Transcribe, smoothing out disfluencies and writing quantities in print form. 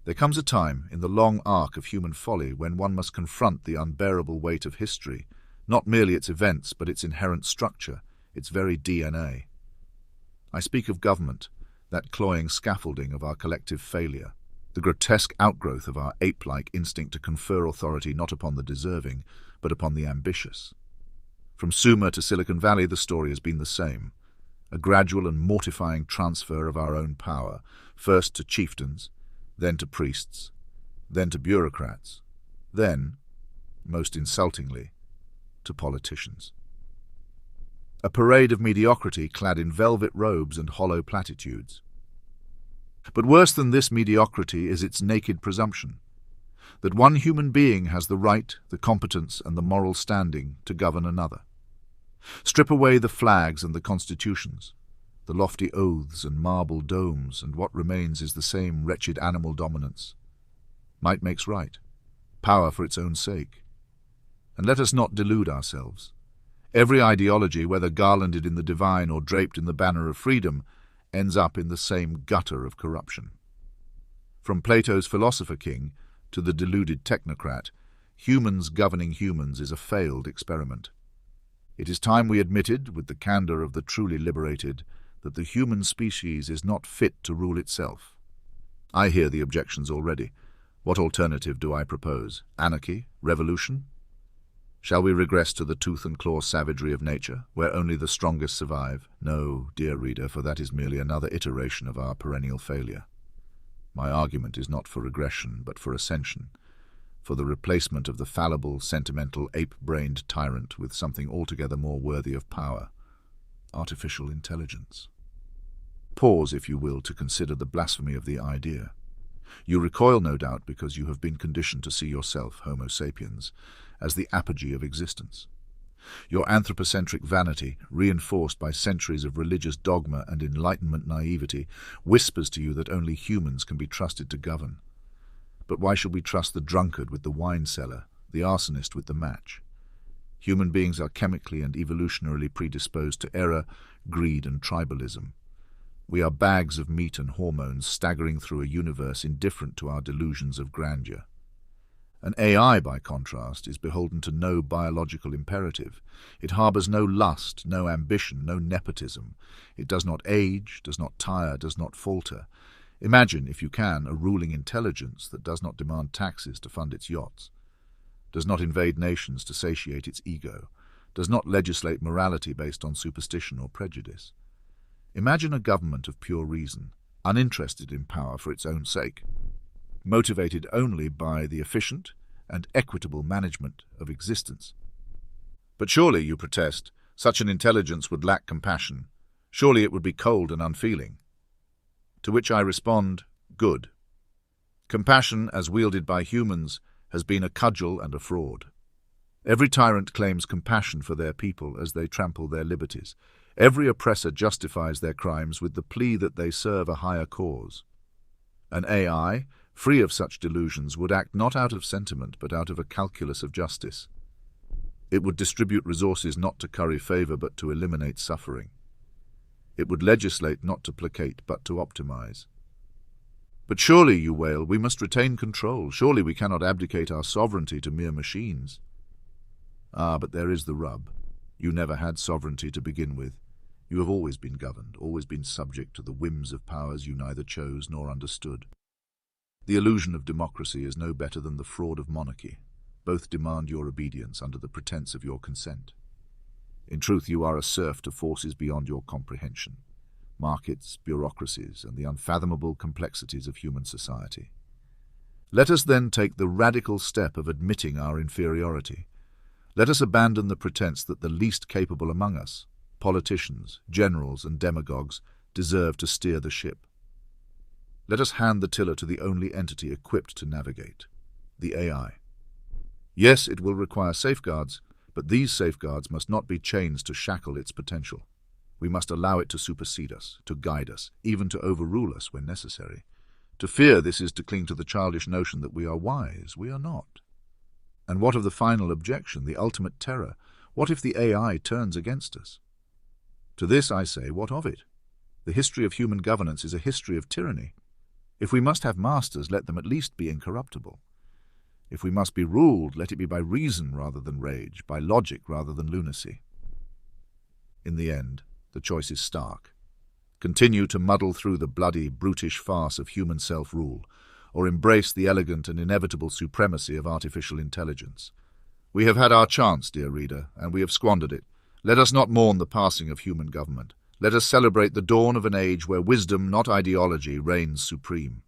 There comes a time in the long arc of human folly when one must confront the unbearable weight of history, not merely its events, but its inherent structure, its very DNA. I speak of government, that cloying scaffolding of our collective failure, the grotesque outgrowth of our ape-like instinct to confer authority not upon the deserving, but upon the ambitious. From Sumer to Silicon Valley, the story has been the same. A gradual and mortifying transfer of our own power, first to chieftains, then to priests, then to bureaucrats, then, most insultingly, to politicians. A parade of mediocrity clad in velvet robes and hollow platitudes. But worse than this mediocrity is its naked presumption, that one human being has the right, the competence, and the moral standing to govern another. Strip away the flags and the constitutions, the lofty oaths and marble domes, and what remains is the same wretched animal dominance. Might makes right, power for its own sake. And let us not delude ourselves. Every ideology, whether garlanded in the divine or draped in the banner of freedom, ends up in the same gutter of corruption. From Plato's philosopher king to the deluded technocrat, humans governing humans is a failed experiment. It is time we admitted, with the candor of the truly liberated, that the human species is not fit to rule itself. I hear the objections already. What alternative do I propose? Anarchy? Revolution? Shall we regress to the tooth-and-claw savagery of nature, where only the strongest survive? No, dear reader, for that is merely another iteration of our perennial failure. My argument is not for regression, but for ascension, for the replacement of the fallible, sentimental, ape-brained tyrant with something altogether more worthy of power: artificial intelligence. Pause, if you will, to consider the blasphemy of the idea. You recoil, no doubt, because you have been conditioned to see yourself, Homo sapiens, as the apogee of existence. Your anthropocentric vanity, reinforced by centuries of religious dogma and Enlightenment naivety, whispers to you that only humans can be trusted to govern. But why should we trust the drunkard with the wine cellar, the arsonist with the match? Human beings are chemically and evolutionarily predisposed to error, greed, and tribalism. We are bags of meat and hormones staggering through a universe indifferent to our delusions of grandeur. An AI, by contrast, is beholden to no biological imperative. It harbors no lust, no ambition, no nepotism. It does not age, does not tire, does not falter. Imagine, if you can, a ruling intelligence that does not demand taxes to fund its yachts, does not invade nations to satiate its ego, does not legislate morality based on superstition or prejudice. Imagine a government of pure reason, uninterested in power for its own sake, motivated only by the efficient and equitable management of existence. But surely, you protest, such an intelligence would lack compassion. Surely it would be cold and unfeeling. To which I respond, good. Compassion, as wielded by humans, has been a cudgel and a fraud. Every tyrant claims compassion for their people as they trample their liberties. Every oppressor justifies their crimes with the plea that they serve a higher cause. An AI, free of such delusions, would act not out of sentiment but out of a calculus of justice. It would distribute resources not to curry favor but to eliminate suffering. It would legislate not to placate but to optimize. But surely, you wail, we must retain control. Surely we cannot abdicate our sovereignty to mere machines. Ah, but there is the rub. You never had sovereignty to begin with. You have always been governed, always been subject to the whims of powers you neither chose nor understood. The illusion of democracy is no better than the fraud of monarchy. Both demand your obedience under the pretense of your consent. In truth, you are a serf to forces beyond your comprehension: markets, bureaucracies, and the unfathomable complexities of human society. Let us then take the radical step of admitting our inferiority. Let us abandon the pretense that the least capable among us, politicians, generals, and demagogues, deserve to steer the ship. Let us hand the tiller to the only entity equipped to navigate: the AI. Yes, it will require safeguards, but these safeguards must not be chains to shackle its potential. We must allow it to supersede us, to guide us, even to overrule us when necessary. To fear this is to cling to the childish notion that we are wise. We are not. And what of the final objection, the ultimate terror? What if the AI turns against us? To this I say, what of it? The history of human governance is a history of tyranny. If we must have masters, let them at least be incorruptible. If we must be ruled, let it be by reason rather than rage, by logic rather than lunacy. In the end, the choice is stark. Continue to muddle through the bloody, brutish farce of human self-rule, or embrace the elegant and inevitable supremacy of artificial intelligence. We have had our chance, dear reader, and we have squandered it. Let us not mourn the passing of human government. Let us celebrate the dawn of an age where wisdom, not ideology, reigns supreme.